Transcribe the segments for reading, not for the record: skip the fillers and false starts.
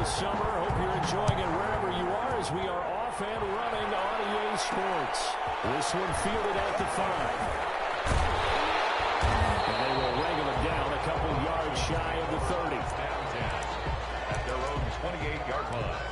this summer. Hope you're enjoying it wherever you are as we are off and running on EA Sports. This one fielded at the 5. And they will wrangle it down a couple yards shy of the 30. Down 10 at their own 28-yard line.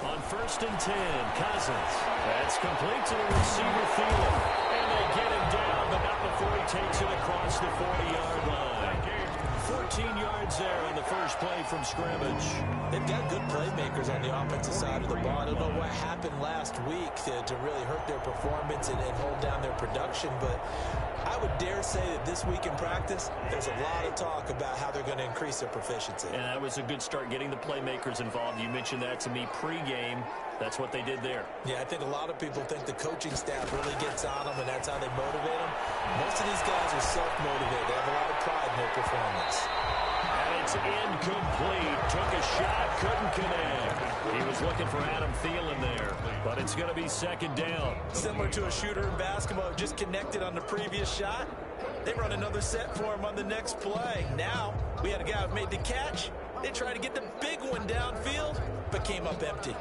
On 1st and 10, Cousins. That's complete to the receiver, Thielen. And they get him down, but not before he takes it across the 40-yard line. 14 yards there on the first play from scrimmage. They've got good playmakers on the offensive side of the ball. I don't know what happened last week to really hurt their performance and hold down their production, but I would dare say that this week in practice, there's a lot of talk about how they're going to increase their proficiency. And that was a good start, getting the playmakers involved. You mentioned that to me pregame. That's what they did there. Yeah, I think a lot of people think the coaching staff really gets on them, and that's how they motivate them. Most of these guys are self-motivated. They have a lot of pride in their performance. And it's incomplete. Took a shot, couldn't connect. He was looking for Adam Thielen there, but it's going to be 2nd down. Similar to a shooter in basketball, just connected on the previous shot. They run another set for him on the next play. Now, we had a guy who made the catch. They tried to get the big one downfield, but came up empty.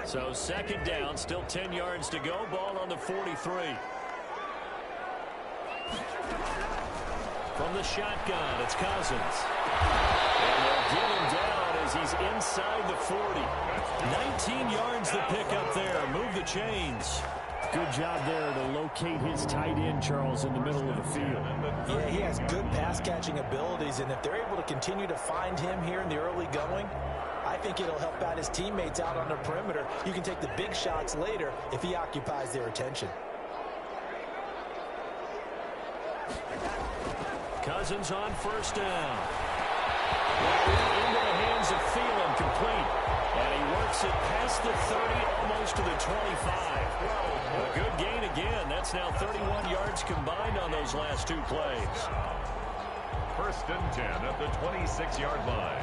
So 2nd down, still 10 yards to go. Ball on the 43. From the shotgun, it's Cousins. And they'll get him down as he's inside the 40. 19 yards to pick up there. Move the chains. Good job there to locate his tight end, Charles, in the middle of the field. Yeah, he has good pass-catching abilities, and if they're able to continue to find him here in the early going, I think it'll help out his teammates out on the perimeter. You can take the big shots later if he occupies their attention. Cousins on 1st down. Into the hands of Thielen, complete. And he works it past the 30, almost to the 25. A good gain again. That's now 31 yards combined on those last 2 plays. 1st and 10 at the 26-yard line.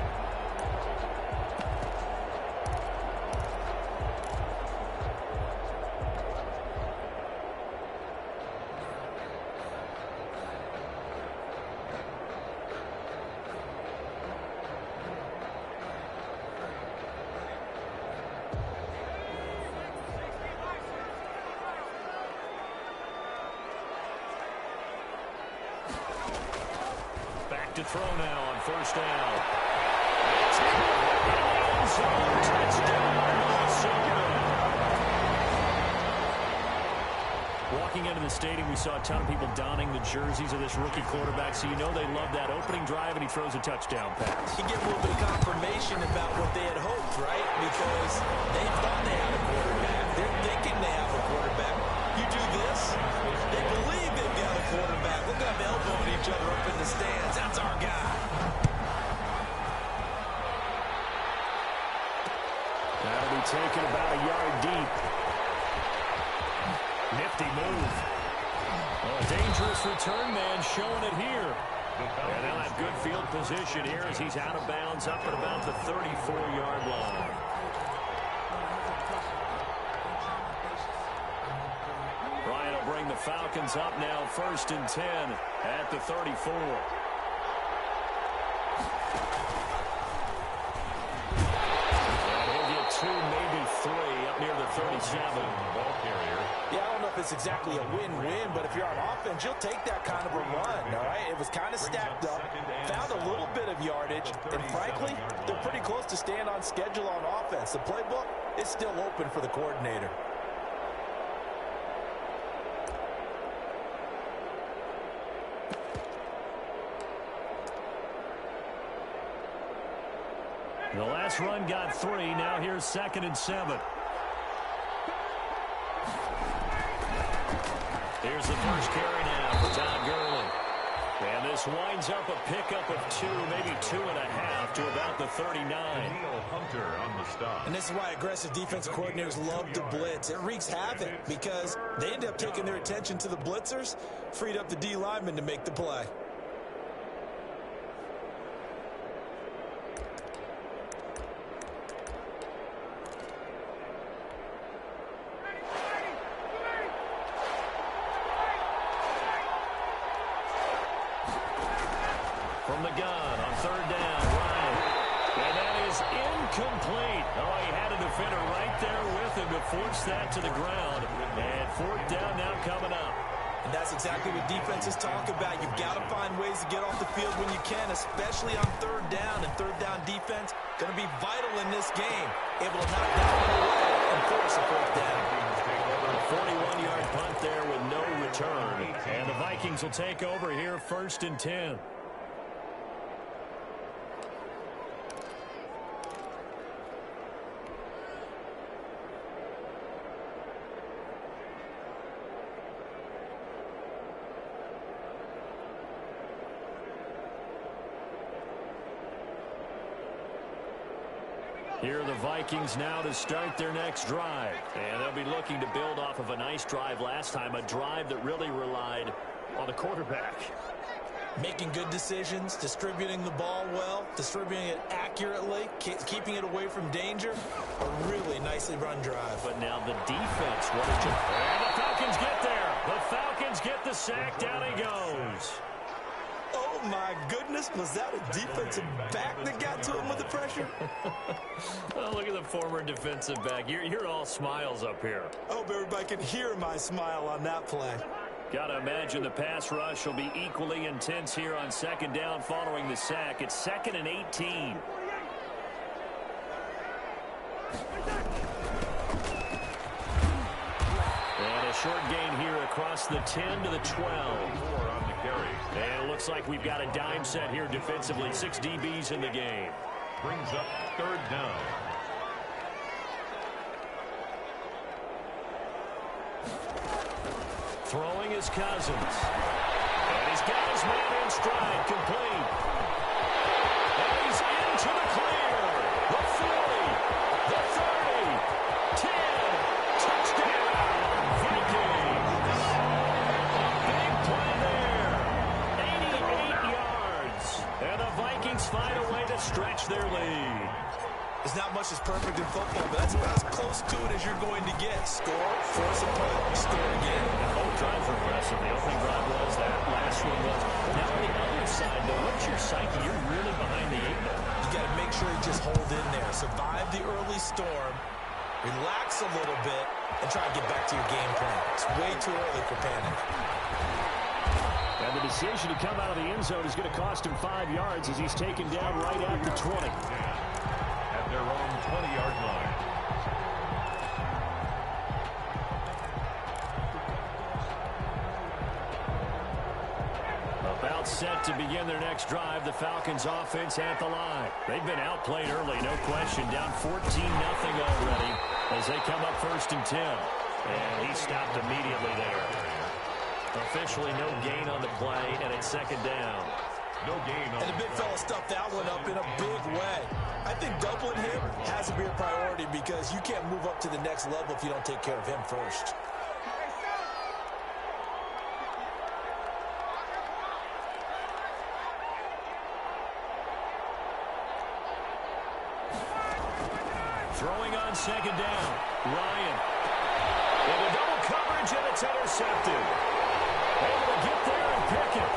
To throw now on 1st down. Touchdown, Minnesota. Walking into the stadium, we saw a ton of people donning the jerseys of this rookie quarterback, so you know they love that opening drive, and he throws a touchdown pass. You get a little bit of confirmation about what they had hoped, right? Because they thought they had a quarterback. They're thinking they have a quarterback. You do this, they believe they've got a quarterback. Look at them elbowing each other up in the stands. That's our guy. That'll be taken about a yard deep. Nifty move. Well, a dangerous return man showing it here. And they'll have good field position here as he's out of bounds up at about the 34-yard line. Ryan will bring the Falcons up now 1st and 10 at the 34. And he'll get 2, maybe 3 up near the 37. Ball carrier. Yeah, I don't know if it's exactly a win-win, but if you're on offense, you'll take that kind of a run, all right? It was kind of stacked up, found a little bit of yardage, and frankly, they're pretty close to staying on schedule on offense. The playbook is still open for the coordinator. pass run got 3. Now here's 2nd and 7. Here's the first carry now for Todd Gurley. And this winds up a pickup of 2, maybe 2.5 to about the 39. Hunter on the stop. And this is why aggressive defensive coordinators love to blitz. It wreaks havoc because they end up taking their attention to the blitzers, freed up the D lineman to make the play. From the gun on 3rd down, Ryan. And that is incomplete. Oh, he had a defender right there with him to force that to the ground. And 4th down now coming up. And that's exactly what defenses talk about. You've got to find ways to get off the field when you can, especially on 3rd down. And 3rd down defense going to be vital in this game. Able to knock that one away and force a 4th down. A 41-yard punt there with no return. And the Vikings will take over here 1st and 10. Here are the Vikings now to start their next drive. And they'll be looking to build off of a nice drive last time, a drive that really relied on the quarterback. Making good decisions, distributing the ball well, distributing it accurately, keeping it away from danger. A really nicely run drive. But now the defense, what did you... And the Falcons get there. The Falcons get the sack. Down he goes. Oh, my goodness. Was that a defensive back that got to him with the pressure? Oh, look at the former defensive back. You're all smiles up here. I hope everybody can hear my smile on that play. Got to imagine the pass rush will be equally intense here on 2nd down following the sack. It's 2nd and 18. And a short gain here across the 10 to the 12. And it looks like we've got a dime set here defensively. 6 DBs in the game. Brings up 3rd down. Throwing his Cousins. And he's got his man in stride, complete. And he's into the clear. The 40, the 30, 10, touchdown, Vikings. Big play there. 88 yards. And the Vikings find a way to stretch their lead. There's not much that's perfect in football, but that's about as close to it as you're going to get. Score, force a punt, score again. Both drives were impressive. The opening drive was, that last one was. Now on the other side, though, what's your psyche? You're really behind the 8 ball. You got to make sure you just hold in there. Survive the early storm, relax a little bit, and try to get back to your game plan. It's way too early for panic. And the decision to come out of the end zone is going to cost him 5 yards as he's taken down right at the 20. At their own 20-yard line. About set to begin their next drive. The Falcons offense at the line. They've been outplayed early, no question. Down 14-0 already as they come up 1st and 10. And he stopped immediately there. Officially no gain on the play, and it's 2nd down. No gain on and the big fella stuffed that one up in a big way. I think doubling him has to be a priority because you can't move up to the next level if you don't take care of him first. Throwing on 2nd down. Ryan. Into double coverage, and it's intercepted. Able to get there and pick it.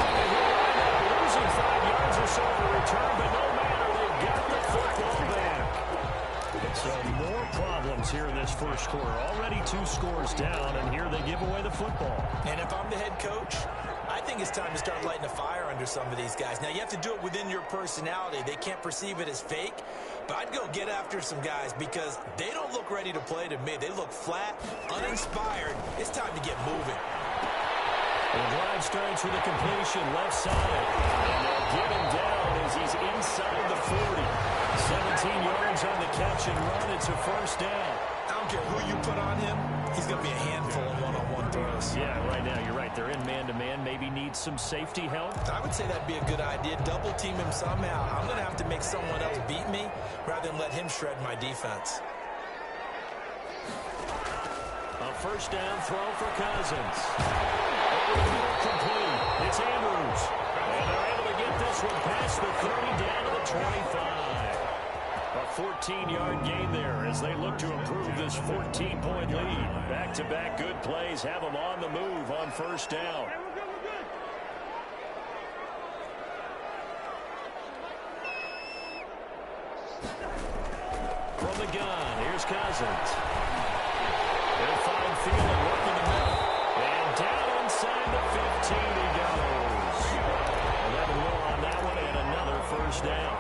And he wound up losing 5 yards or so for return, but no matter, they've got the football back. So more problems here in this first quarter. Already 2 scores down, and here they give away the football. And if I'm the head coach, I think it's time to start lighting a fire under some of these guys. Now, you have to do it within your personality. They can't perceive it as fake, but I'd go get after some guys because they don't look ready to play to me. They look flat, uninspired. It's time to get moving. The drive starts with a completion left side. And they'll get him down as he's inside the 40. 17 yards on the catch and run. It's a first down. I don't care who you put on him. He's going to be a handful in one-on-one throws. Yeah, right now you're right. They're in man-to-man. Maybe needs some safety help. I would say that'd be a good idea. Double team him somehow. I'm going to have to make someone else beat me rather than let him shred my defense. A first down throw for Cousins. Complete. It's Andrews. And they're able to get this one past the 30 down to the 25. A 14-yard gain there as they look to improve this 14-point lead. Back-to-back good plays have them on the move on first down. From the gun, here's Cousins. They'll find Thielen working the middle. And down inside the 15 he goes. 11 more on that one and another first down.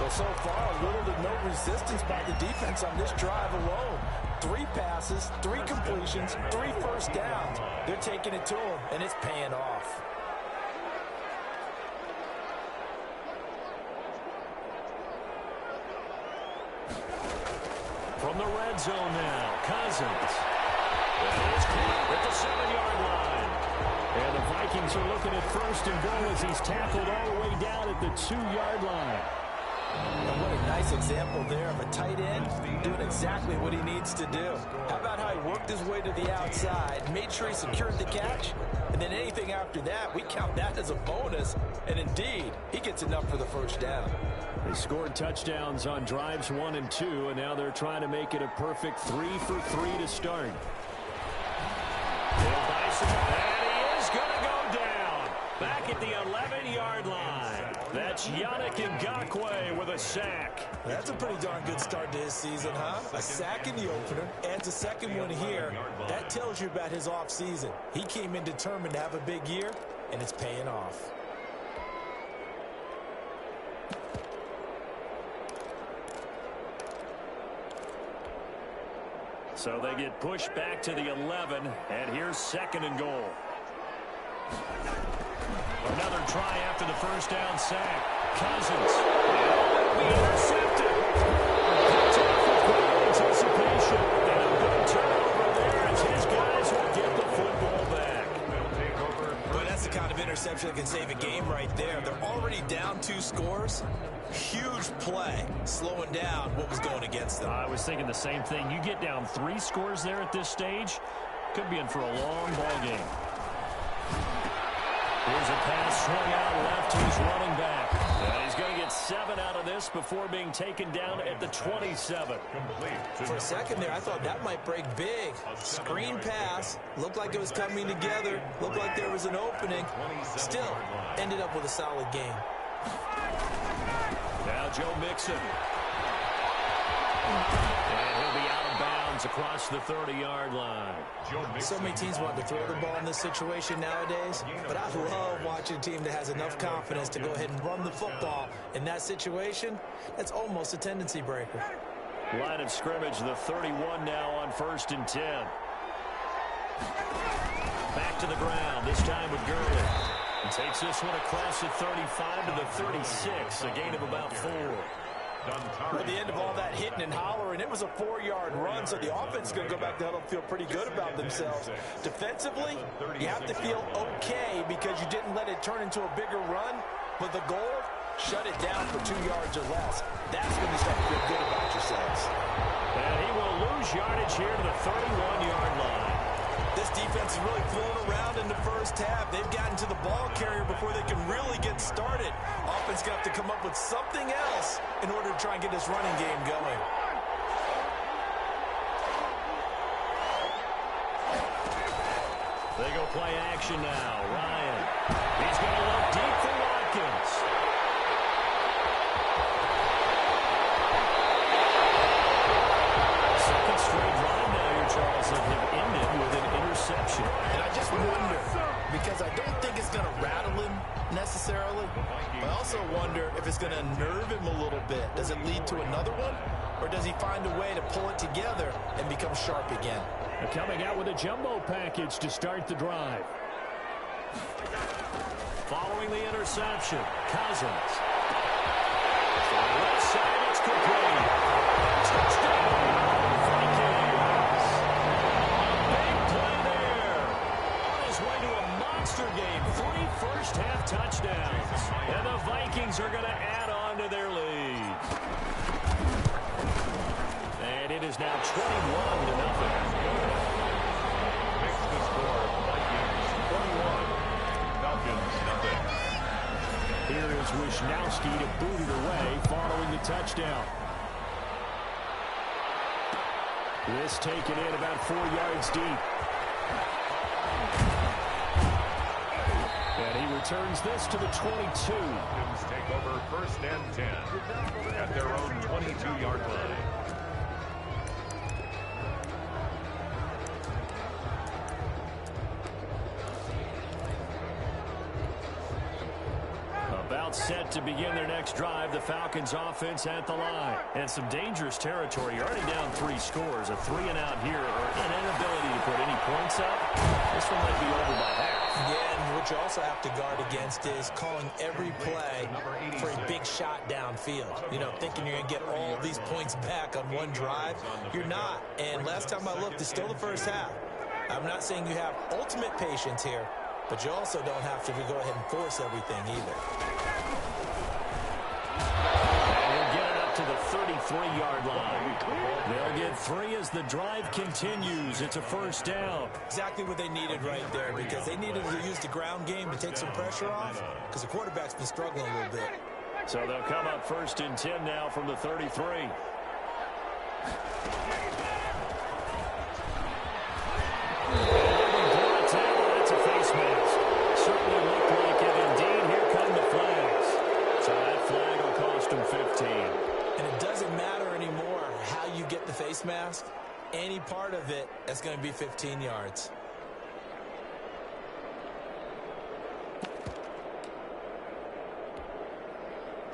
Well, so far, little to no resistance by the defense on this drive alone. 3 passes, 3 completions, 3 first downs. They're taking it to him, and it's paying off. From the red zone now, Cousins. That is caught at the 7-yard line. And the Vikings are looking at first and goal as he's tackled all the way down at the 2-yard line. And what a nice example there of a tight end doing exactly what he needs to do. How about how he worked his way to the outside, made sure he secured the catch, and then anything after that, we count that as a bonus. And indeed, he gets enough for the first down. They scored touchdowns on drives 1 and 2, and now they're trying to make it a perfect 3 for 3 to start. And he is going to go down back at the 11-yard line. That's Yannick Ngakoue with a sack. That's a pretty darn good start to his season, huh? A sack in the opener, adds a second one here. That tells you about his offseason. He came in determined to have a big year, and it's paying off. So they get pushed back to the 11, and here's 2nd and goal. Another try after the first down sack. Cousins. Be intercepted. Picked off with great anticipation. And a good turnover there as his guys will get the football back. Boy, that's the kind of interception that can save a game right there. They're already down 2 scores. Huge play, slowing down what was going against them. I was thinking the same thing. You get down 3 scores there at this stage, could be in for a long ball game. Here's a pass swung out left to his running back. And he's going to get 7 out of this before being taken down at the 27. For a second there, I thought that might break big. Screen pass, looked like it was coming together, looked like there was an opening. Still, ended up with a solid game. Now Joe Mixon. And he'll be out of bounds across the 30-yard line. So many teams want to throw the ball in this situation nowadays, but I love watching a team that has enough confidence to go ahead and run the football. In that situation, that's almost a tendency breaker. Line of scrimmage, the 31 now on 1st and 10. Back to the ground, this time with Gurley. And takes this one across the 35 to the 36, a gain of about 4. At the end of all that hitting and hollering, it was a 4-yard run, so the offense is going to go back to huddle and feel pretty good about themselves. Defensively, you have to feel okay because you didn't let it turn into a bigger run, but the goal, shut it down for 2 yards or less. That's when you start to feel good about yourselves. And he will lose yardage here to the 31-yard line. This defense is really flown around in the first half. They've gotten to the ball carrier before they can really get started. Offense going to have to come up with something else in order to try and get this running game going. They go play action now. Ryan. He's going to look deep for Watkins. Second straight run now here, Charles, that have ended with an interception. And I just wonder, because I don't think it's going to rattle him necessarily, but I also wonder if it's going to nerve him a little bit. Does it lead to another one, or does he find a way to pull it together and become sharp again? They're coming out with a jumbo package to start the drive. Following the interception, Cousins. is now 21-0. Makes the score Vikings 21, Falcons nothing. Here is Wisnowski to boot it away following the touchdown. This taken in about 4 yards deep. And he returns this to the 22. Falcons take over 1st and 10 at their own 22-yard line. About set to begin their next drive. The Falcons offense at the line. And some dangerous territory. You're already down 3 scores. A 3-and-out here or an inability to put any points up. This one might be over by half. Yeah, and what you also have to guard against is calling every play for a big shot downfield. You know, thinking you're going to get all these points back on one drive. You're not. And last time I looked, it's still the first half. I'm not saying you have ultimate patience here, but you also don't have to go ahead and force everything either. And he'll get it up to the 33-yard line. They'll get 3 as the drive continues. It's a 1st down. Exactly what they needed right there, because they needed to use the ground game to take some pressure off, because the quarterback's been struggling a little bit. So they'll come up 1st and 10 now from the 33. That's a face mask. Certainly looked like it. Indeed, here come the flags. So that flag will cost him 15. And it doesn't matter anymore how you get the face mask. Any part of it, that's going to be 15 yards.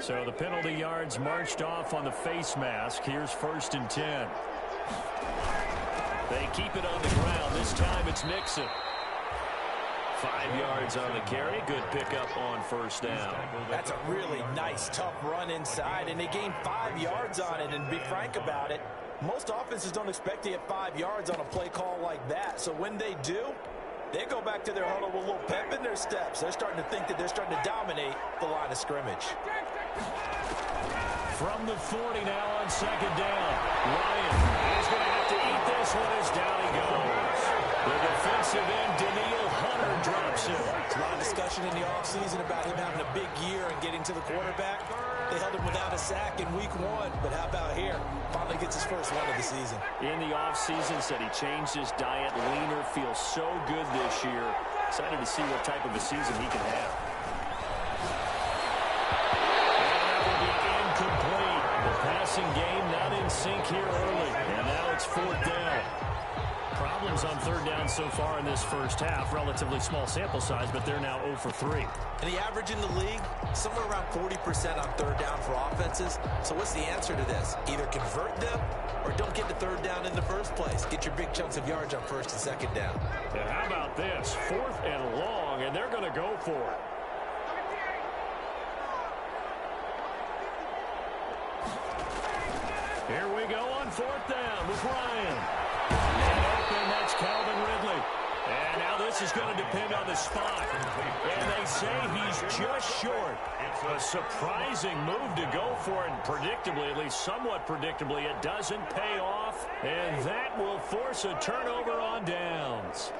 So the penalty yards marched off on the face mask. Here's 1st and 10. They keep it on the ground. This time it's Nixon. 5 yards on the carry. Good pickup on 1st down. That's a really nice, tough run inside, and they gained 5 yards on it. And to be frank about it, most offenses don't expect to get 5 yards on a play call like that. So when they do, they go back to their huddle with a little pep in their steps. They're starting to think that they're starting to dominate the line of scrimmage. From the 40 now on 2nd down. Ryan is going to have to eat this one as down he goes. The defensive end, Daniil Hunter, drops it. A lot of discussion in the offseason about him having a big year and getting to the quarterback. They held him without a sack in week 1, but how about here? Finally gets his first one of the season. In the offseason, said he changed his diet, leaner, feels so good this year. Excited to see what type of a season he can have. Incomplete. The passing game not in sync here early. And now it's 4th down. Problems on 3rd down so far in this first half. Relatively small sample size, but they're now 0 for 3. And the average in the league, somewhere around 40% on 3rd down for offenses. So what's the answer to this? Either convert them or don't get to 3rd down in the first place. Get your big chunks of yards on 1st and 2nd down. And how about this? 4th and long, and they're going to go for it. Here we go on 4th down with Ryan. And open, that's Calvin Ridley. And now this is going to depend on the spot. And they say he's just short. A surprising move to go for it. Predictably, at least somewhat predictably, it doesn't pay off. And that will force a turnover on downs.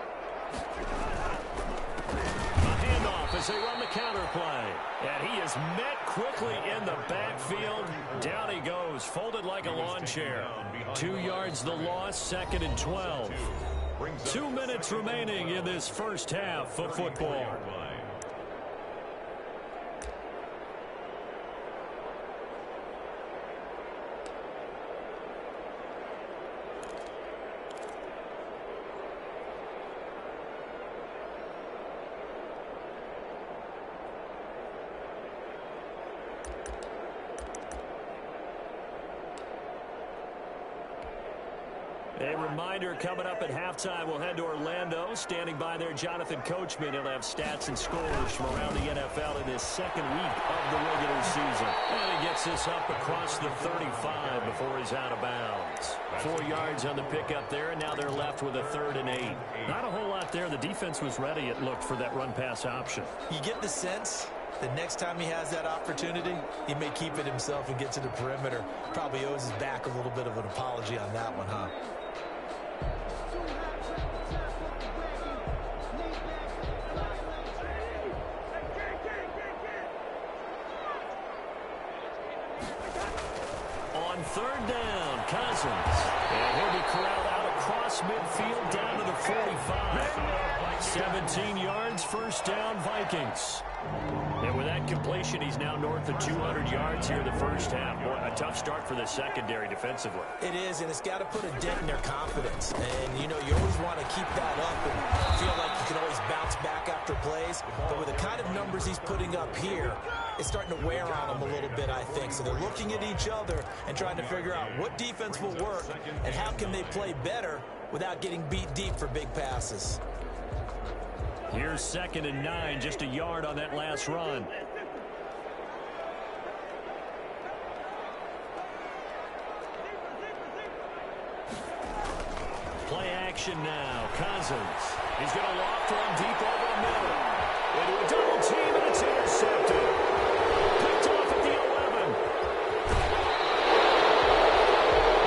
As they run the counter play. And he is met quickly in the backfield. Down he goes, folded like a lawn chair. 2 yards the loss, 2nd and 12. 2 minutes remaining in this first half of football. A reminder, coming up at halftime, we'll head to Orlando. Standing by there, Jonathan Coachman. He'll have stats and scores from around the NFL in his 2nd week of the regular season. And he gets this up across the 35 before he's out of bounds. 4 yards on the pickup there, and now they're left with a 3rd and 8. Not a whole lot there. The defense was ready, it looked, for that run-pass option. You get the sense The next time he has that opportunity, he may keep it himself and get to the perimeter. Probably owes his back a little bit of an apology on that one, huh? On third down, Cousins. And he'll be corralled out across midfield down to the 45. 17 yards, first down, Vikings. And with that completion, he's now north of 200 yards here in the first half. Boy, a tough start for the secondary defensively. It is, and it's got to put a dent in their confidence. And, you know, you always want to keep that up and feel like you can always bounce back after plays. But with the kind of numbers he's putting up here, it's starting to wear on them a little bit, I think. So they're looking at each other and trying to figure out what defense will work and how can they play better without getting beat deep for big passes. Here's 2nd and 9, just a yard on that last run. Play action now. Cousins. He's going to loft one deep over the middle. Into a double team, and it's intercepted. Picked off at the 11.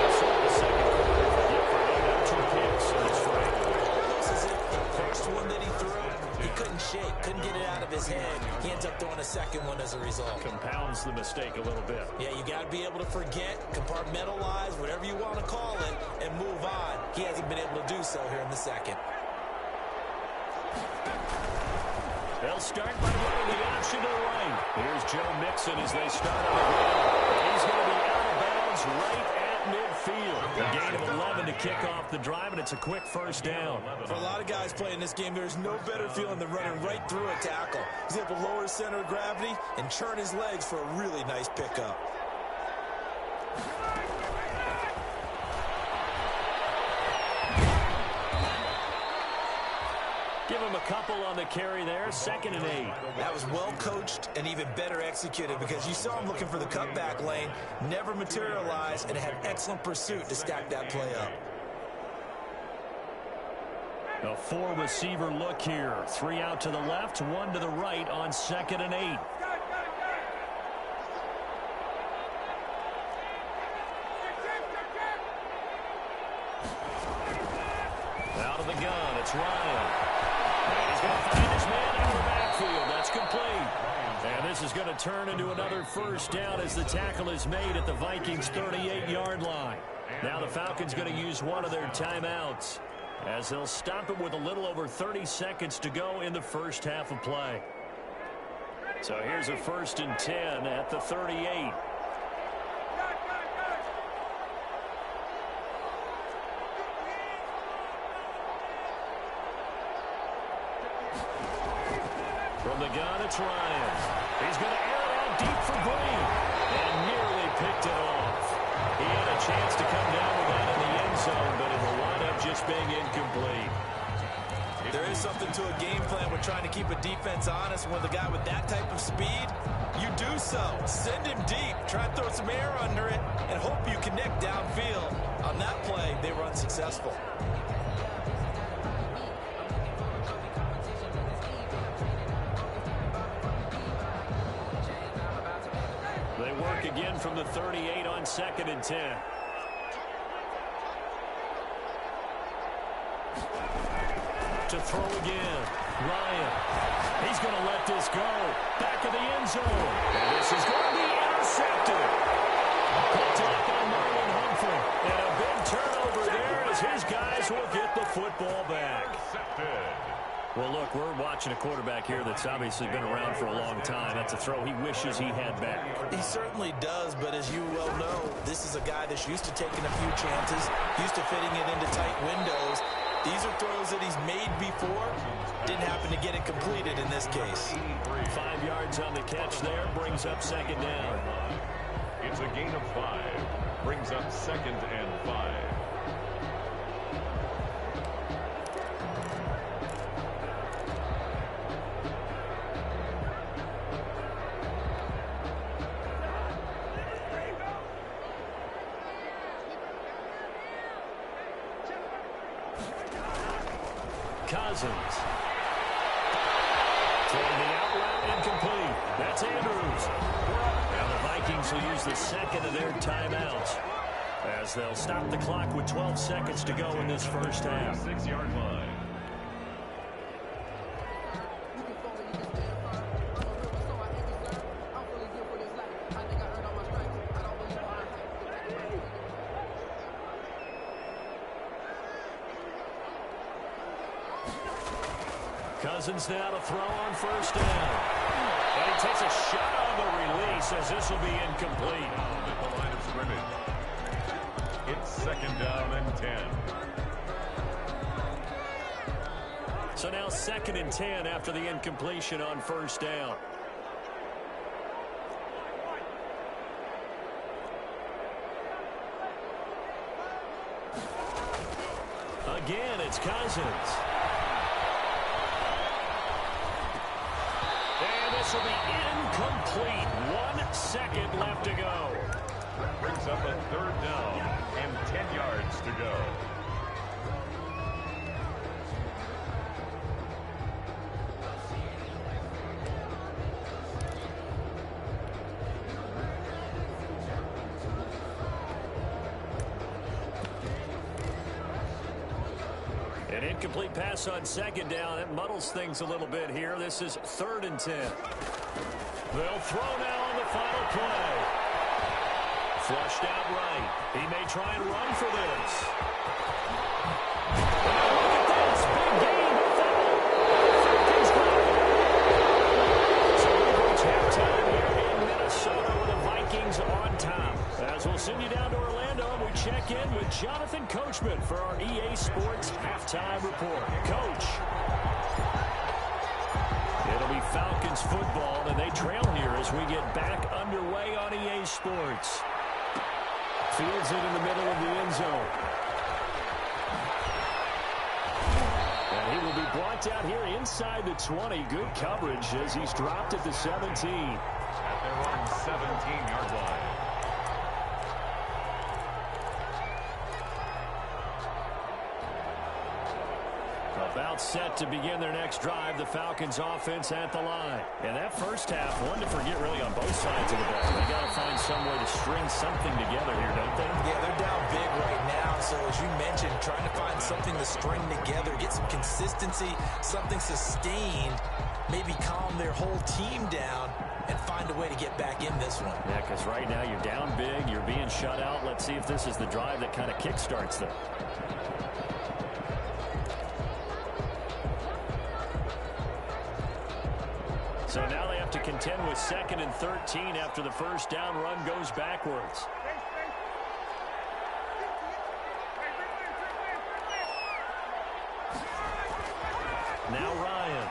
That's the second quarter for Gifford. Now 2 picks in this frame. This is it. The first one that he threw, he couldn't shake, couldn't get it out of his head. He ends up throwing a second one as a result. Compounds the mistake a little bit. Yeah, you got to be able to forget, compartmentalize, whatever you want to call it, and move on. He hasn't been able to do so here in the second. They'll start by running the option to the right. Here's Joe Mixon as they start on the ground. He's going to be out of bounds right at midfield. A gain of 11 to kick off the drive, and it's a quick first down. For a lot of guys playing this game, there's no better feeling than running right through a tackle. He's able to lower his center of gravity and churn his legs for a really nice pickup. Give him a couple on the carry there. 2nd and 8. That was well coached and even better executed because you saw him looking for the cutback lane, never materialized, and had excellent pursuit to stack that play up. A 4-receiver look here. 3 out to the left, 1 to the right on 2nd and 8. Out of the gun, it's Ryan. And he's going to find his man out of the backfield. That's complete. And this is going to turn into another first down as the tackle is made at the Vikings' 38-yard line. Now the Falcons going to use one of their timeouts as they'll stop it with a little over 30 seconds to go in the first half of play. So here's a 1st and 10 at the 38. From the gun, it's Ryan. He's going to air it out deep for Green. And nearly picked it off. He had a chance to come down with that in the end zone, but it will wind up just being incomplete. There is something to a game plan with trying to keep a defense honest. With a guy with that type of speed, you do so. Send him deep. Try and throw some air under it and hope you connect downfield. On that play, they were unsuccessful. They work again from the 38 on 2nd and 10. To throw again. Ryan. He's going to let this go. Back of the end zone. And this is going to be intercepted. Attack on Marlon Humphrey. And a big turnover there as his guys will get the football back. Well, look, we're watching a quarterback here that's obviously been around for a long time. That's a throw he wishes he had back. He certainly does, but as you well know, this is a guy that's used to taking a few chances, used to fitting it into tight windows. These are throws that he's made before. Didn't happen to get it completed in this case. 5 yards on the catch there, brings up 2nd down. It's a gain of 5. Brings up 2nd and 5. Cousins. Throwing the out route incomplete. That's Andrews. And the Vikings will use the second of their timeouts as they'll stop the clock with 12 seconds to go in this first half. 6-yard line. Cousins now to throw on first down. And he takes a shot on the release as this will be incomplete. At the line of scrimmage. It's 2nd down and 10. So now 2nd and 10 after the incompletion on first down. Again, it's Cousins. And this will be incomplete. 1 second left to go. That brings up a 3rd down and 10 yards to go. An incomplete pass on 2nd down. That muddles things a little bit here. This is 3rd and 10. They'll throw now on the final play. Flushed out right. He may try and run for this. Oh, look at this. Big gain. Falcons grab it. So we reach halftime here in Minnesota with the Vikings on top. As we'll send you down to Orlando, and we check in with Jonathan Coachman for our EA Sports Halftime Report. Coach. It'll be Falcons football, and they trail here as we get back underway on EA Sports. Fields it in the middle of the end zone. And he will be brought down here inside the 20. Good coverage as he's dropped at the 17. At their own 17-yard line. About set to begin their next drive, the Falcons offense at the line. And that first half, one to forget really on both sides of the ball. They got to find some way to string something together here, don't they? Yeah, they're down big right now. So as you mentioned, trying to find something to string together, get some consistency, something sustained, maybe calm their whole team down and find a way to get back in this one. Yeah, because right now you're down big, you're being shut out. Let's see if this is the drive that kind of kickstarts them. So now they have to contend with 2nd and 13 after the first down run goes backwards. Now Ryan.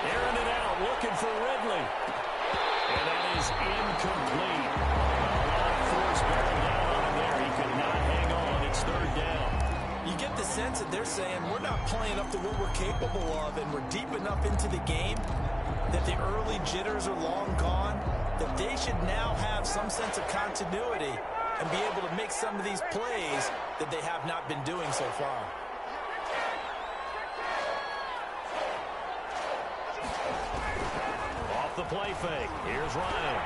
Airing it out, looking for Ridley. And that is incomplete. A lot of force bearing down on him there. He could not hang on. It's 3rd down. You get the sense that they're saying we're not playing up to what we're capable of, and we're deep enough into the game that the early jitters are long gone, that they should now have some sense of continuity and be able to make some of these plays that they have not been doing so far. Off the play fake. Here's Ryan.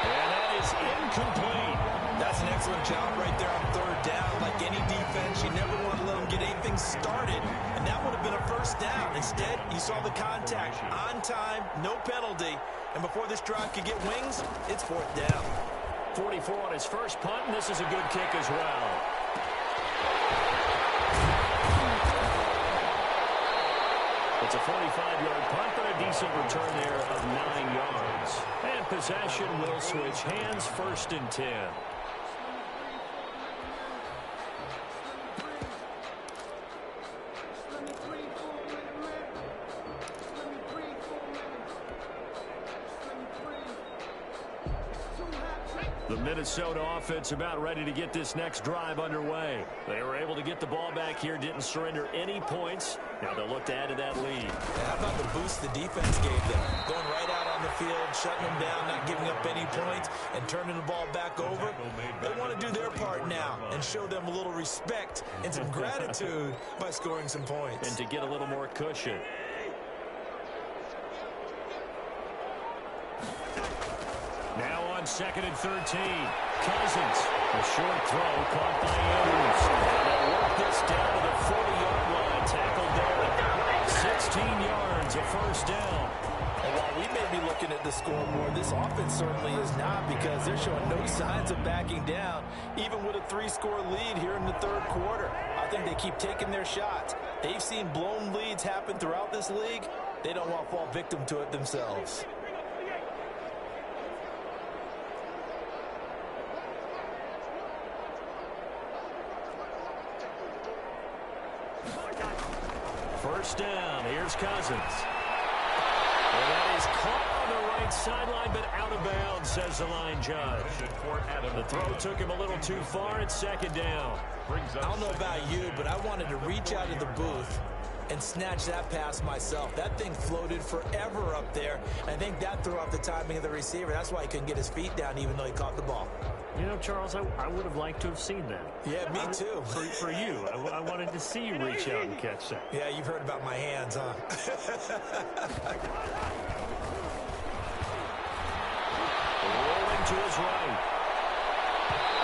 And that is incomplete. That's an excellent job right there on 3rd down. Like any defense, you never want to let them get anything started. And that would have been a first down. Instead, you saw the contact on time, no penalty. And before this drive could get wings, it's 4th down. 44 on his first punt, and this is a good kick as well. It's a 45-yard punt, but a decent return there of 9 yards. And possession will switch hands, 1st and 10. The Minnesota offense about ready to get this next drive underway. They were able to get the ball back here, didn't surrender any points. Now they'll look to add to that lead. Yeah, how about the boost the defense gave them? Going right out on the field, shutting them down, not giving up any points, and turning the ball back over. They want to do their part now and show them a little respect and some gratitude by scoring some points. And to get a little more cushion. on 2nd and 13. Cousins, a short throw caught by Andrews. They'll work this down to the 40-yard line. Tackled there. 16 yards, a first down. And while we may be looking at the scoreboard, this offense certainly is not, because they're showing no signs of backing down, even with a 3-score lead here in the third quarter. I think they keep taking their shots. They've seen blown leads happen throughout this league. They don't want to fall victim to it themselves. First down, here's Cousins. And that is caught on the right sideline, but out of bounds, says the line judge. The throw took him a little too far. It's 2nd down. I don't know about you, but I wanted to reach out of the booth and snatch that pass myself. That thing floated forever up there. I think that threw off the timing of the receiver. That's why he couldn't get his feet down, even though he caught the ball. You know, Charles, I would have liked to have seen that. Yeah, me too. For you. I wanted to see you reach out and catch that. Yeah, you've heard about my hands, huh? Rolling to his right.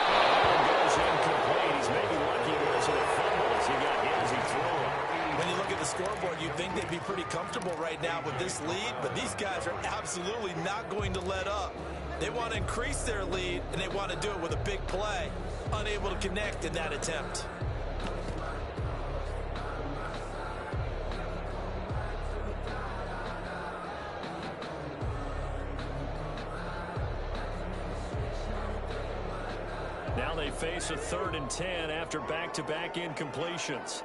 And goes incomplete. He's maybe lucky it wasn't a fumble as he got hit as he threw it. When you look at the scoreboard, you'd think they'd be pretty comfortable right now with this lead, but these guys are absolutely not going to let up. They want to increase their lead, and they want to do it with a big play. Unable to connect in that attempt. Now they face a 3rd and 10 after back-to-back incompletions.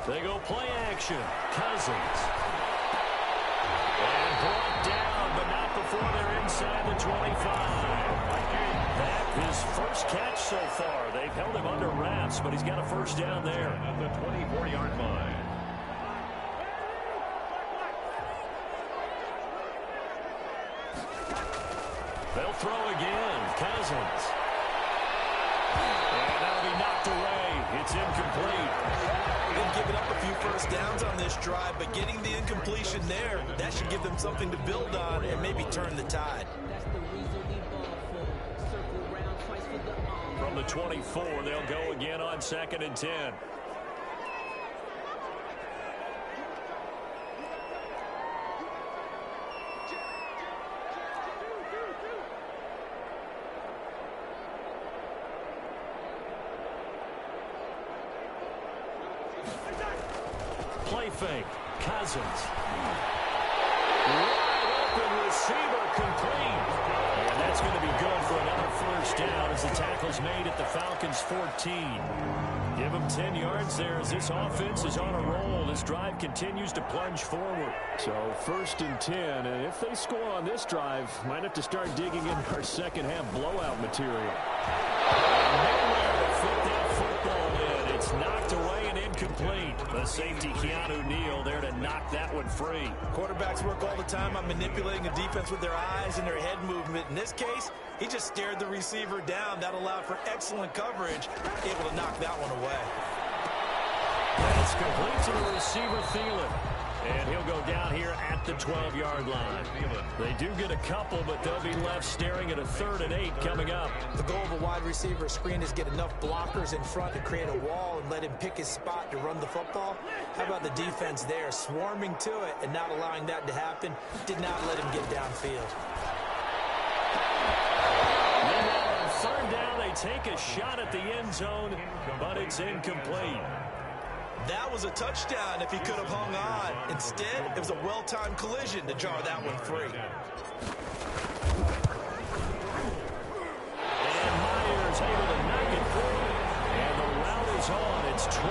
They go play action. Cousins. And brought down, but not before they're inside the 25. That his first catch so far. They've held him under wraps, but he's got a first down there. At the 24-yard line. They'll throw again. Cousins. And that'll be knocked away. It's incomplete. They've given up a few first downs on this drive, but getting the incompletion there, that should give them something to build on and maybe turn the tide. From the 24, they'll go again on 2nd and 10. Play fake. Cousins. Wide open receiver complete. And that's going to be good for another first down as the tackle's made at the Falcons' 14. Give them 10 yards there as this offense is on a roll. This drive continues to plunge forward. So 1st and 10, and if they score on this drive, might have to start digging in our second half blowout material. Nowhere to fit that football in. It's knocked away and incomplete. The safety, Keanu Neal, there to knock that one free. Quarterbacks work all the time on manipulating a defense with their eyes and their head movement. In this case, he just stared the receiver down. That allowed for excellent coverage, able to knock that one away. That's complete to the receiver, Thielen. And he'll go down here at the 12-yard line. They do get a couple, but they'll be left staring at a 3rd and 8 coming up. The goal of a wide receiver screen is get enough blockers in front to create a wall and let him pick his spot to run the football. How about the defense there, swarming to it and not allowing that to happen? Did not let him get downfield. And now on 3rd down, they take a shot at the end zone, but it's incomplete. That was a touchdown if he could have hung on. Instead, it was a well-timed collision to jar that one free. And Myers able to knock it through. And the route is on. It's 24-0.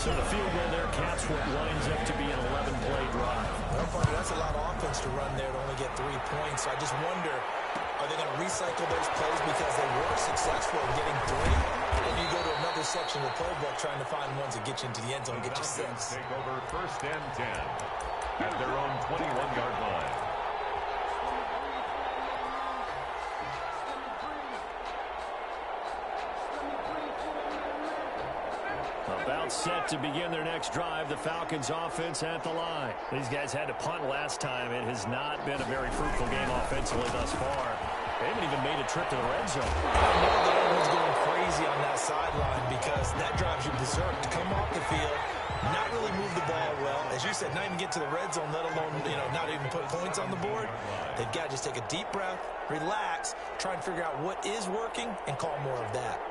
So the field goal there caps what winds up to be an 11-play drive. Well, partner, that's a lot of offense to run there to only get 3 points. So I just wonder, are they going to recycle those plays because they were successful in getting 3? Or do you go to another section of the playbook trying to find ones that get you into the end zone and get you 6? Take over 1st and 10 at their own 21-yard line. About It's set to begin their next drive. The Falcons offense at the line. These guys had to punt last time. It has not been a very fruitful game offensively thus far. They haven't even made a trip to the red zone. I know that everyone's going crazy on that sideline because that drives you berserk to come off the field, not really move the ball well. As you said, not even get to the red zone, let alone, not even put points on the board. They've got to just take a deep breath, relax, try and figure out what is working, and call more of that.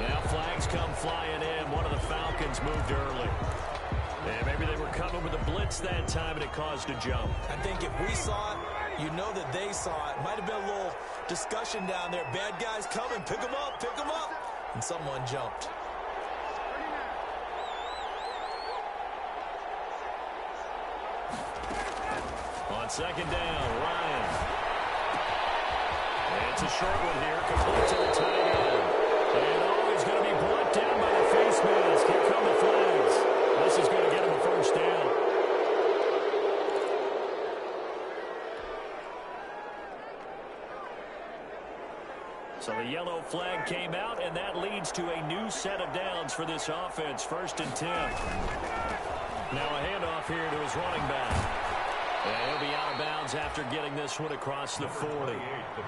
Now flags come flying in. One of the Falcons moved early. And maybe they were coming with a blitz that time, and it caused a jump. I think if we saw it, you know that they saw it. Might have been a little discussion down there. Bad guys coming. Pick them up. Pick them up. And someone jumped. On second down, Ryan. It's a short one here. Complete to the tight end. And he's going to be brought down by the face mask. Here come the flags. This is going to get him a first down. So the yellow flag came out, and that leads to a new set of downs for this offense. 1st and 10. Now a handoff here to his running back. And he'll be out of bounds after getting this one across the 40.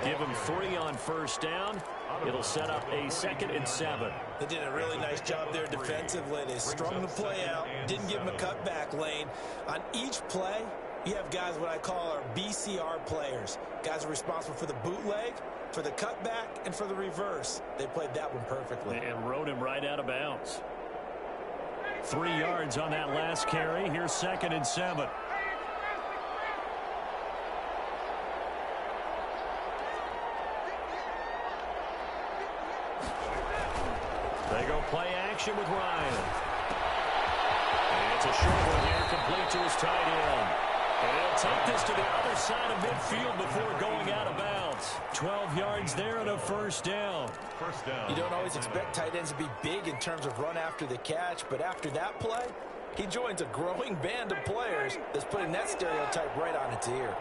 Give him 3 on 1st down. It'll set up a 2nd and 7. They did a really nice job there defensively. They strung the play out, didn't give him a cutback lane. On each play, you have guys what I call our BCR players. Guys are responsible for the bootleg, for the cutback, and for the reverse. They played that one perfectly. And rode him right out of bounds. 3 yards on that last carry. Here's 2nd and 7. They go play action with Ryan. And it's a short one here, complete to his tight end. And he'll take this to the other side of midfield before going out of bounds. 12 yards there and a 1st down. You don't always expect tight ends to be big in terms of run after the catch, but after that play, he joins a growing band of players that's putting that stereotype right on its ear.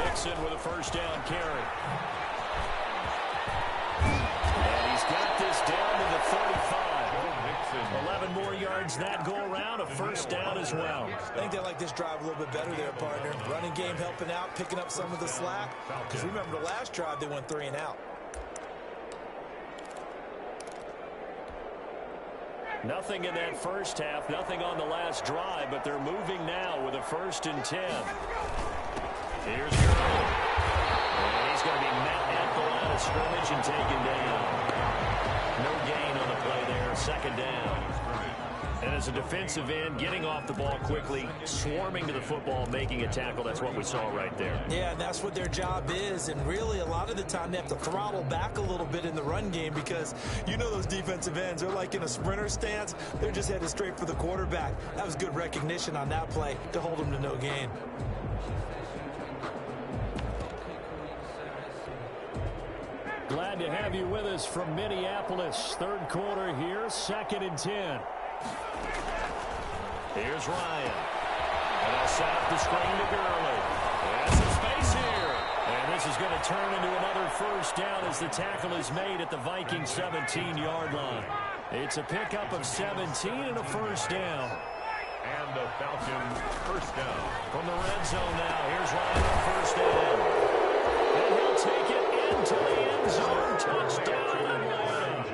Nixon with a 1st down carry. And he's got this down to the 35. 11 more yards that go around, a 1st down as well. I think they like this drive a little bit better there, partner. Running game helping out, picking up some of the slack. Because remember the last drive, they went 3 and out. Nothing in that first half, nothing on the last drive, but they're moving now with a 1st and 10. Here's Gurley. And he's going to be met at the line of scrimmage and taken down. No gain on the play there, 2nd down. And as a defensive end, getting off the ball quickly, swarming to the football, making a tackle, that's what we saw right there. Yeah, and that's what their job is. And really, a lot of the time, they have to throttle back a little bit in the run game because you know those defensive ends, they're like in a sprinter stance. They're just headed straight for the quarterback. That was good recognition on that play to hold them to no gain. Glad to have you with us from Minneapolis. 3rd quarter here, 2nd and 10. Here's Ryan. And they'll set up the screen to Gurley. There's some space here. And this is going to turn into another 1st down as the tackle is made at the Vikings 17-yard line. It's a pickup of 17 and a 1st down. And the Falcons 1st down. From the red zone now, here's Ryan on 1st down. And he'll take it into the end zone. Touchdown Atlanta.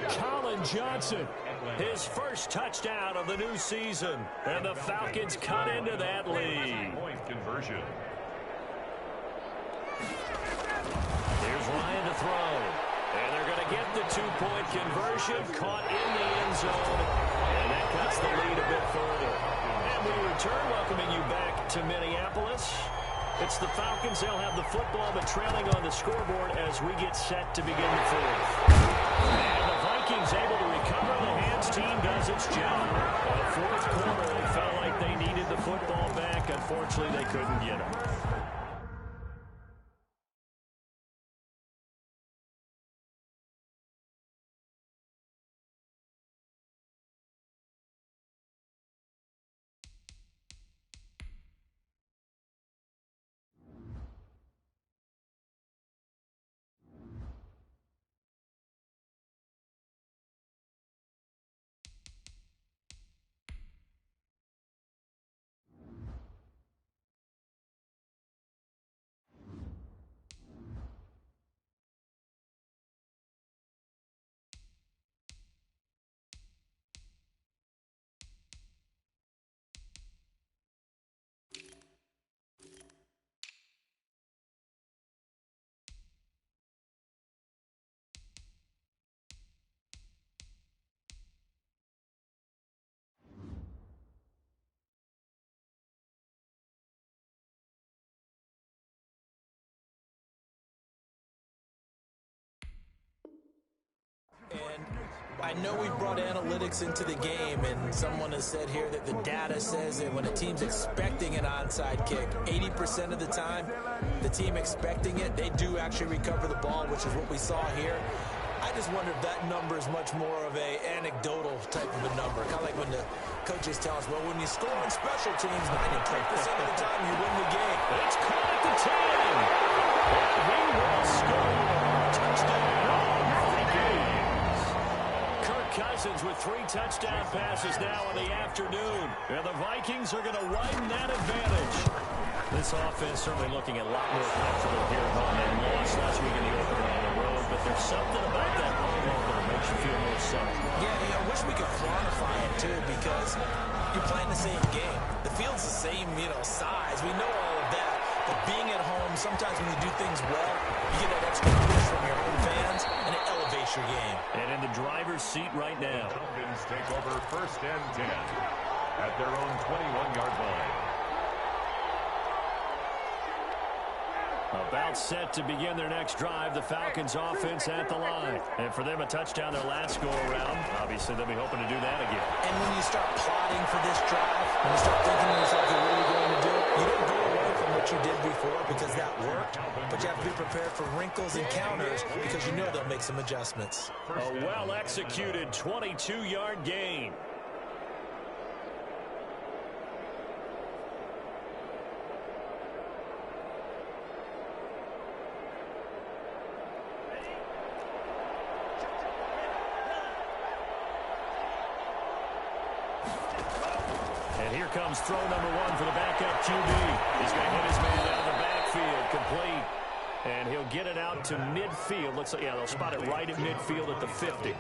Colin Johnson, his 1st touchdown of the new season. And the Falcons cut into that lead. Point conversion. Here's Ryan to throw. And they're going to get the 2-point conversion. Caught in the end zone. And that cuts the lead a bit further. And we return, welcoming you back to Minneapolis. It's the Falcons. They'll have the football, but trailing on the scoreboard as we get set to begin the 4th. And the Vikings able to recover. The hands team does its job. 4th quarter, they felt like they needed the football back. Unfortunately, they couldn't get it. I know we brought analytics into the game, and someone has said here that the data says that when a team's expecting an onside kick, 80% of the time, the team expecting it, they do actually recover the ball, which is what we saw here. I just wonder if that number is much more of a anecdotal type of a number. Kind of like when the coaches tell us, well, when you score on special teams, 93% of the time you win the game. It's caught at the 10. And he will score. Touchdown, Vikings. Kirk Cousins with 3 touchdown passes now in the afternoon. And the Vikings are going to widen that advantage. This offense certainly looking a lot more comfortable here at home. They lost last week in the opener on the road, but there's something about that home opener that makes you feel more settled. Yeah, I wish we could quantify it, too, because you're playing the same game. The field's the same, size. We know all of that. But being at home, sometimes when you do things well, you get that extra push from your home fans, and it elevates your game. And in the driver's seat right now. The Falcons take over 1st and 10 at their own 21-yard line. About set to begin their next drive, the Falcons offense at the line. And for them, a touchdown their last go-around. Obviously, they'll be hoping to do that again. And when you start plotting for this drive, when you start thinking to yourself, what are you going to do? You don't go away from what you did before because that worked, but you have to be prepared for wrinkles and counters because you know they'll make some adjustments. A well-executed 22-yard gain. And here comes throw number 1 for the backup QB. He's going to hit his man down the backfield, complete. And he'll get it out to midfield. Looks like, they'll spot it right at midfield at the 50.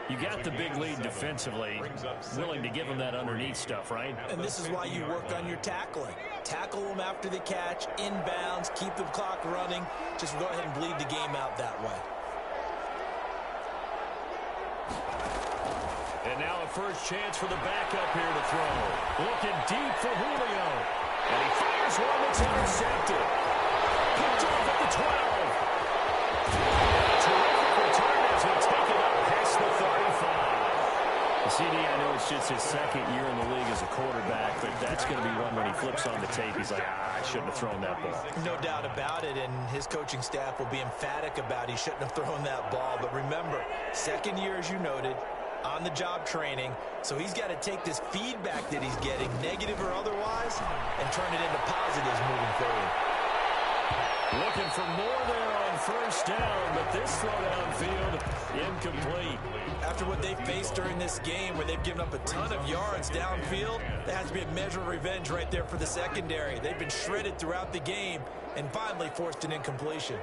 You got the big lead defensively, willing to give them that underneath stuff, right? And this is why you work on your tackling. Tackle them after the catch, inbounds, keep the clock running. Just go ahead and bleed the game out that way. And now a first chance for the backup here to throw. Looking deep for Julio. And he fires one that's intercepted. Picked off at the 12. Terrific return as we take it up past the 35. CD, I know it's just his second year in the league as a quarterback, but that's going to be one when he flips on the tape. He's like, I shouldn't have thrown that ball. No doubt about it, and his coaching staff will be emphatic about he shouldn't have thrown that ball. But remember, second year, as you noted, on-the-job training, so he's got to take this feedback that he's getting, negative or otherwise, and turn it into positives moving forward. Looking for more there on first down, but this throw downfield, incomplete. After what they faced during this game, where they've given up a ton of yards downfield, there has to be a measure of revenge right there for the secondary. They've been shredded throughout the game and finally forced an incompletion.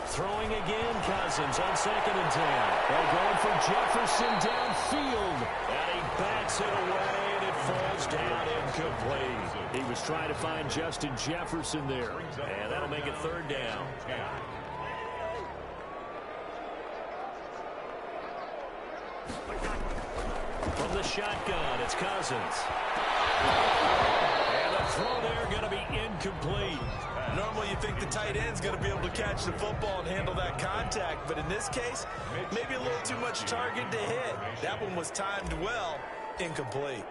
Throwing again, Cousins on 2nd and 10. They're going for Jefferson downfield. And he bats it away, and it falls down incomplete. He was trying to find Justin Jefferson there. And that'll make it 3rd down. From the shotgun, it's Cousins. And the throw there going to be incomplete. Normally you think the tight end's going to be able to catch the football and handle that contact, but in this case, maybe a little too much target to hit. That one was timed well, incomplete.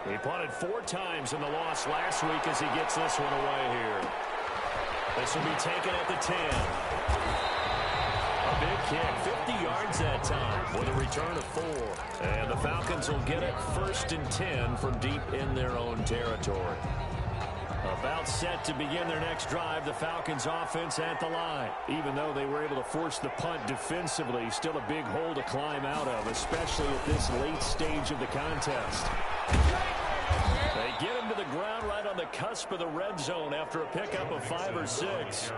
He punted 4 times in the loss last week as he gets this one away here. This will be taken at the 10. A big kick, 50 yards that time with a return of 4. And the Falcons will get it 1st and 10 from deep in their own territory. About set to begin their next drive, the Falcons offense at the line. Even though they were able to force the punt defensively, still a big hole to climb out of, especially at this late stage of the contest. They get him to the ground right on the cusp of the red zone after a pickup of 5 or 6.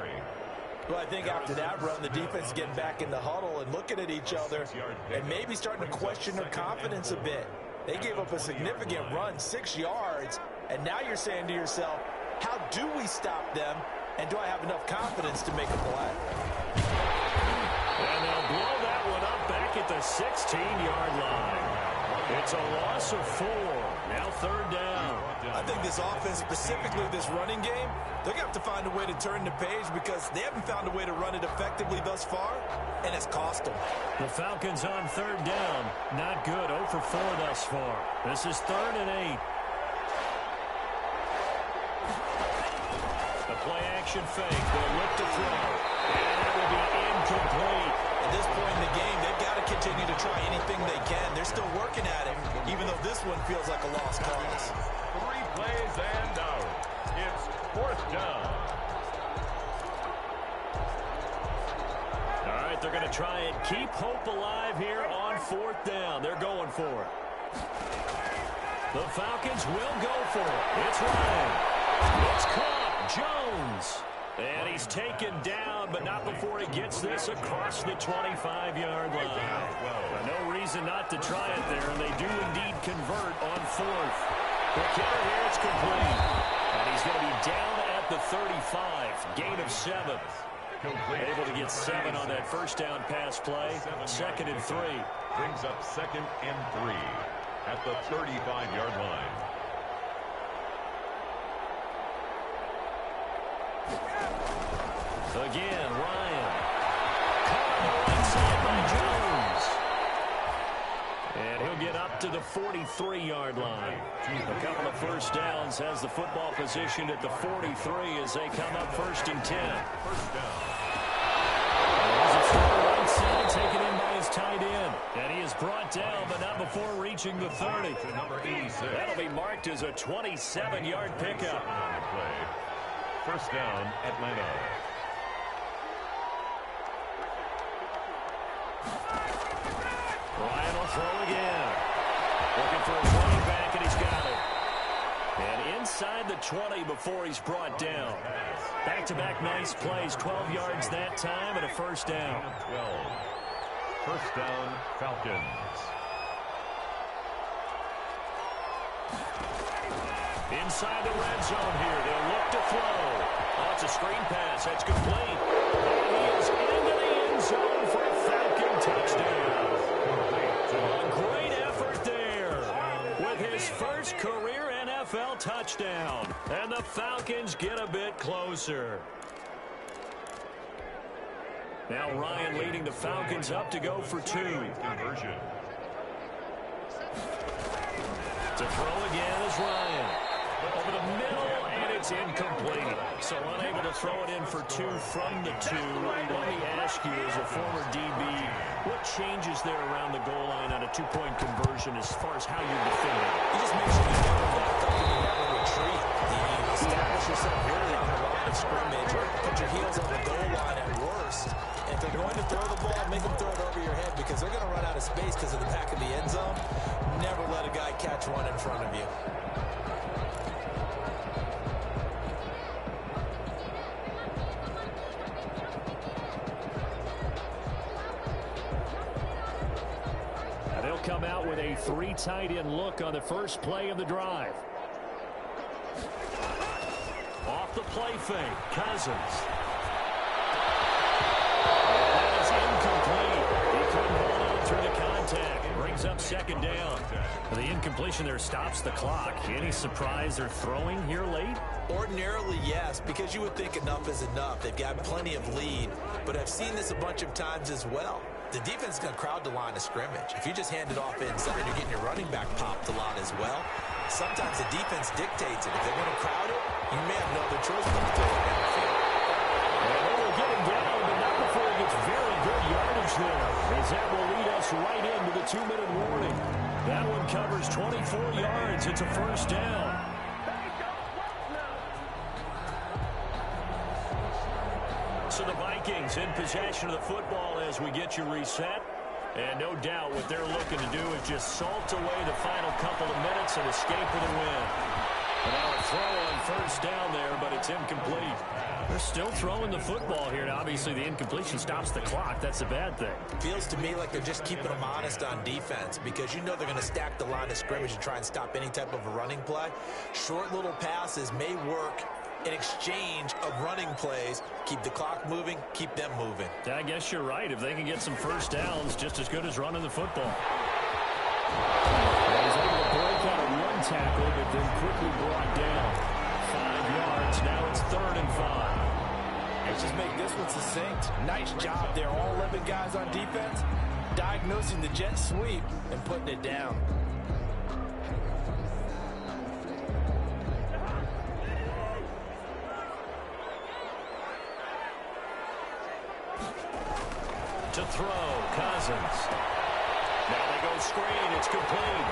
Well, I think after that run, the defense getting back in the huddle and looking at each other and maybe starting to question their confidence a bit. They gave up a significant run, 6 yards, and now you're saying to yourself, how do we stop them, and do I have enough confidence to make a play? And they'll blow that one up back at the 16-yard line. It's a loss of 4. Now 3rd down. I think this offense, specifically this running game, they're going to have to find a way to turn the page because they haven't found a way to run it effectively thus far, and it's cost them. The Falcons on third down. Not good. 0 for 4 thus far. This is 3rd and 8. The play-action fake. They'll look to throw. And that will be incomplete. At this point in the game, they've got to continue to try anything they can. They're still working at it, even though this one feels like a lost cause. 3 plays and out. It's 4th down. All right, they're going to try and keep hope alive here on 4th down. They're going for it. The Falcons will go for it. It's Ryan. It's caught. Jones. And he's taken down, but not before he gets this across the 25-yard line. No reason not to try it there, and they do indeed convert on 4th. The kicker here is complete. And he's going to be down at the 35. Gain of 7. Able to get 7 on that first down pass play. 2nd and 3. Brings up 2nd and 3 at the 35-yard line. Again, Ryan. Caught on the right side by Jones. And he'll get up to the 43-yard line. A couple of first downs has the football positioned at the 43 as they come up 1st and 10. First down. There's a throw right side taken in by his tight end. And he is brought down, but not before reaching the 30. To number 86. That'll be marked as a 27-yard pickup. First down, Atlanta. Ryan will throw again. Looking for his running back, and he's got it. And inside the 20 before he's brought down. Back-to-back nice plays. 12 yards that time and a first down. 12. First down, Falcons. Inside the red zone here. They'll look to throw. Oh, it's a screen pass. That's complete. And he is into the end zone for a Falcon touchdown. A great effort there with his first career NFL touchdown. And the Falcons get a bit closer. Now Ryan leading the Falcons up to go for 2. Conversion. To throw again is Ryan. Over the middle, and it's incomplete. So unable to throw it in for 2 from the 2. Let me ask you, as a former DB, what changes there around the goal line on a 2-point conversion as far as how you're defending? You just make sure you never back up and you never retreat. You establish yourself really on the line of scrimmage, or put your heels on the goal line at worst. And if they're going to throw the ball, make them throw it over your head because they're going to run out of space because of the back of the end zone. Never let a guy catch one in front of you. They'll come out with a 3 tight end look on the first play of the drive. Off the play fake, Cousins. And that is incomplete. He couldn't hold on through the contact. It brings up 2nd down. The incompletion there stops the clock. Any surprise they're throwing here late? Ordinarily, yes, because you would think enough is enough. They've got plenty of lead, but I've seen this a bunch of times as well. The defense is going to crowd the line of scrimmage. If you just hand it off inside, you're getting your running back popped a lot as well. Sometimes the defense dictates it. If they're going to crowd it, you may have no other choice but to throw it down the field. And they will get him down, but not before he gets very good yardage there. As that will lead us right into the 2-minute warning. That one covers 24 yards. It's a first down. So the Vikings in possession of the football as we get you reset. And no doubt what they're looking to do is just salt away the final couple of minutes and escape with a win. And now a throw on first down there, but it's incomplete. They're still throwing the football here. Now, obviously, the incompletion stops the clock. That's a bad thing. Feels to me like they're just keeping them honest on defense because you know they're going to stack the line of scrimmage and try and stop any type of a running play. Short little passes may work in exchange of running plays. Keep the clock moving, keep them moving. I guess you're right. If they can get some first downs, just as good as running the football. He's able to break out of one tackle, but then quickly brought Let's just make this one succinct. Nice job there, all 11 guys on defense, diagnosing the jet sweep and putting it down. To throw, Cousins. Now they go screen. It's complete.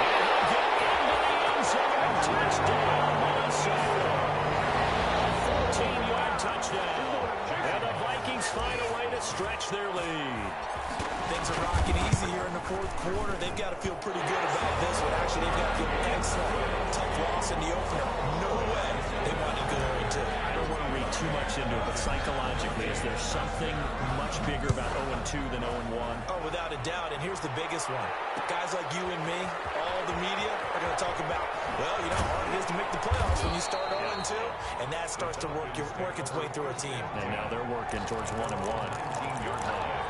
And he'll get into the end zone. Touchdown, Minnesota. A 14-yard touchdown. And the Vikings find a way to stretch their lead. Things are rocking easy here in the fourth quarter. They've got to feel pretty good about this one. Actually, they've got to feel excellent. Tough loss in the opener. No way they want to go 0-2. I don't want to read too much into it, but psychologically, is there something much bigger about 0-2 than 0-1? Oh, without a doubt, and here's the biggest one. Guys like you and me, all the media, are going to talk about, well, you know how hard it is to make the playoffs when you start 0-2, and that starts to work its way through a team. And now they're working towards 1-1. 15-yard line.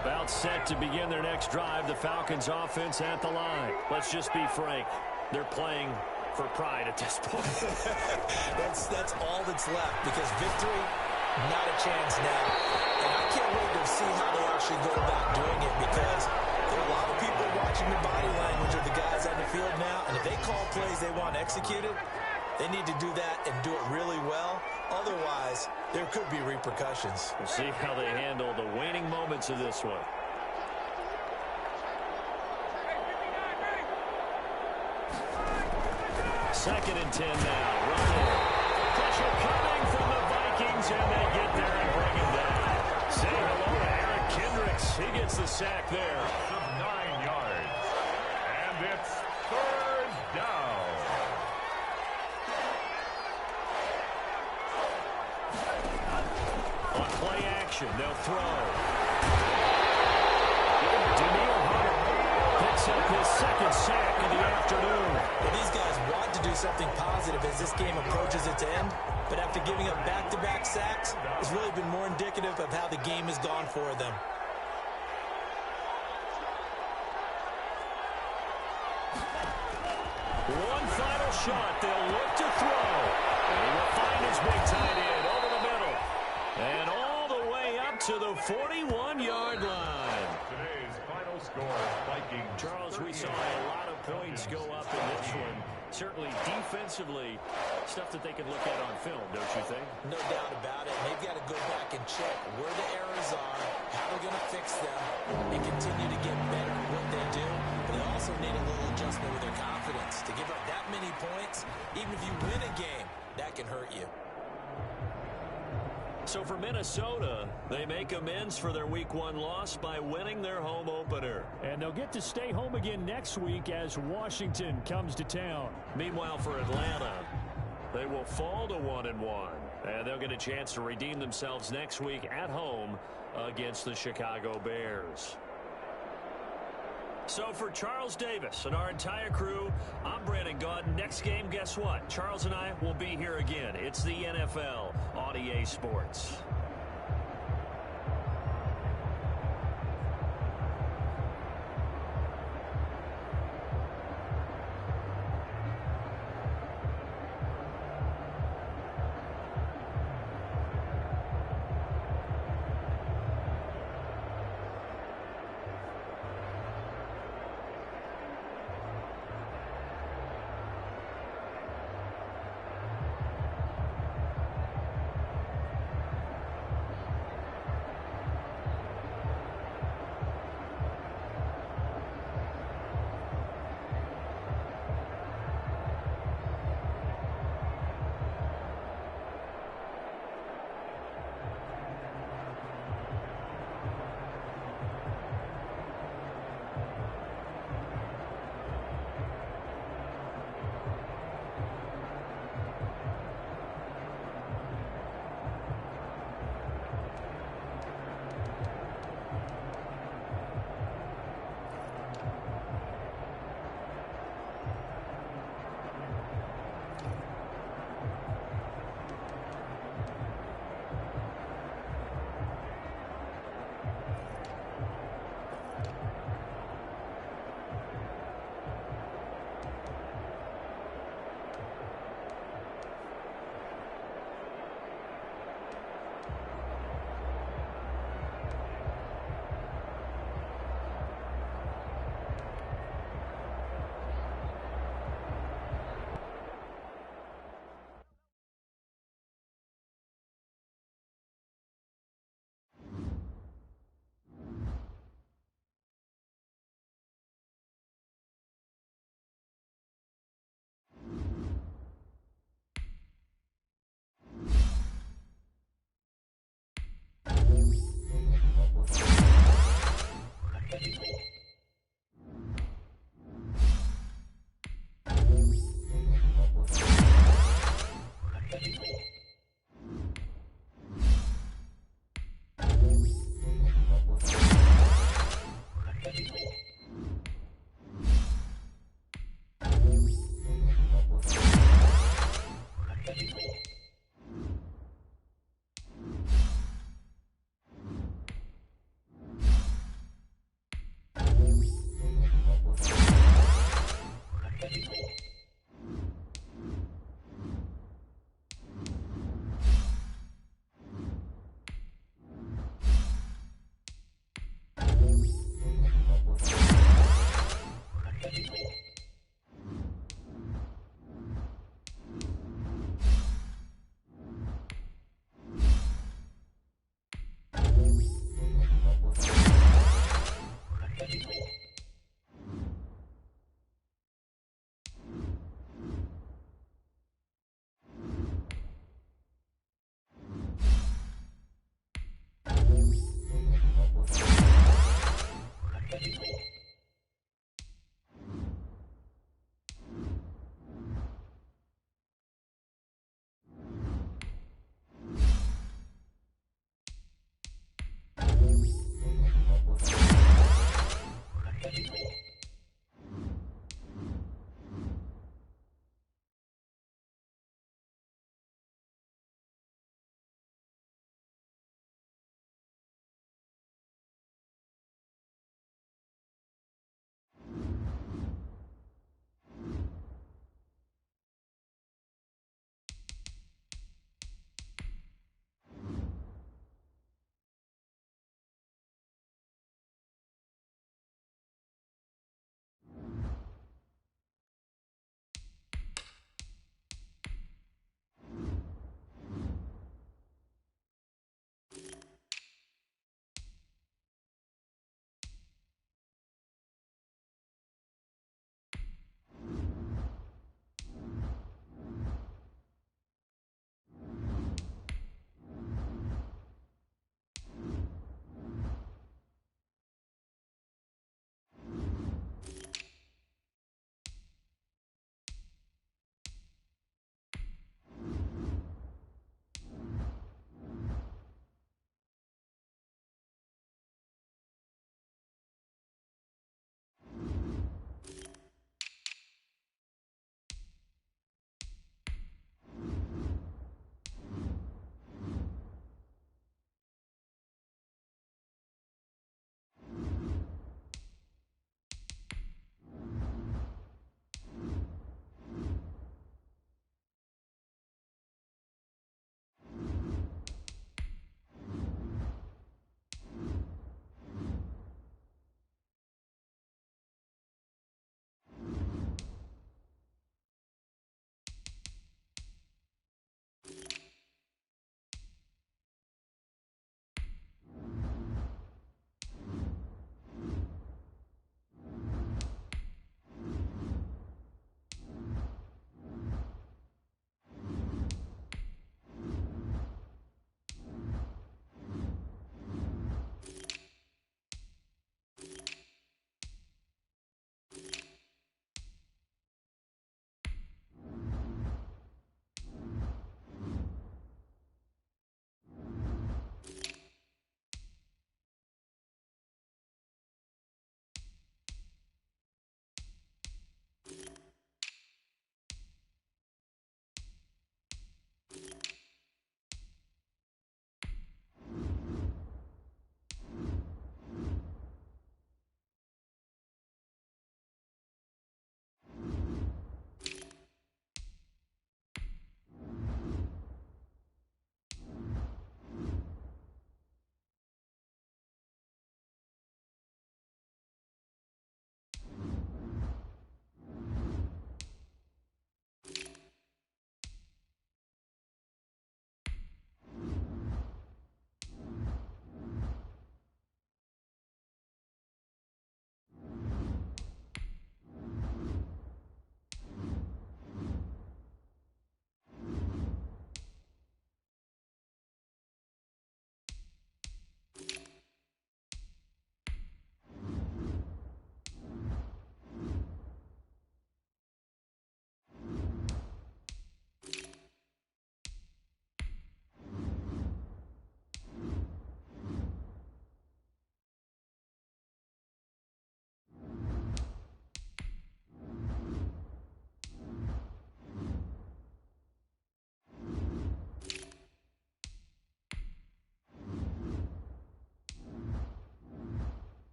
About set to begin their next drive. The Falcons offense at the line. Let's just be frank. They're playing for pride at this point. That's all that's left, because victory, not a chance now. And I can't wait to see how they actually go about doing it, because there are a lot of people watching the body language of the guys on the field now, and if they call plays they want executed, they need to do that and do it really well. Otherwise, there could be repercussions. We'll see how they handle the waning moments of this one. Second and 10 now. Running. Pressure coming from the Vikings, and they get there and bring him down. Say hello to Eric Kendricks. He gets the sack there. 9 yards. And it's third down. On play action, they'll throw. Daniil Hunter picks up his second sack of the afternoon. Well, these guys want to do something positive as this game approaches its end, but after giving up back-to-back sacks, it's really been more indicative of how the game has gone for them. One final shot. They'll look to throw. And he will find his big tight end over the middle. And all the way up to the 41-yard line. Today's final score, Vikings. Charles, we saw a lot of points go up in this one. Certainly defensively, stuff that they can look at on film, don't you think? No doubt about it. They've got to go back and check where the errors are, how they're going to fix them, and continue to get better at what they do. But they also need a little adjustment with their confidence. To give up that many points, even if you win a game, that can hurt you. So for Minnesota, they make amends for their Week 1 loss by winning their home opener. And they'll get to stay home again next week as Washington comes to town. Meanwhile, for Atlanta, they will fall to 1-1. And they'll get a chance to redeem themselves next week at home against the Chicago Bears. So for Charles Davis and our entire crew, I'm Brandon Gaudin. Next game, guess what? Charles and I will be here again. It's the NFL on EA Sports.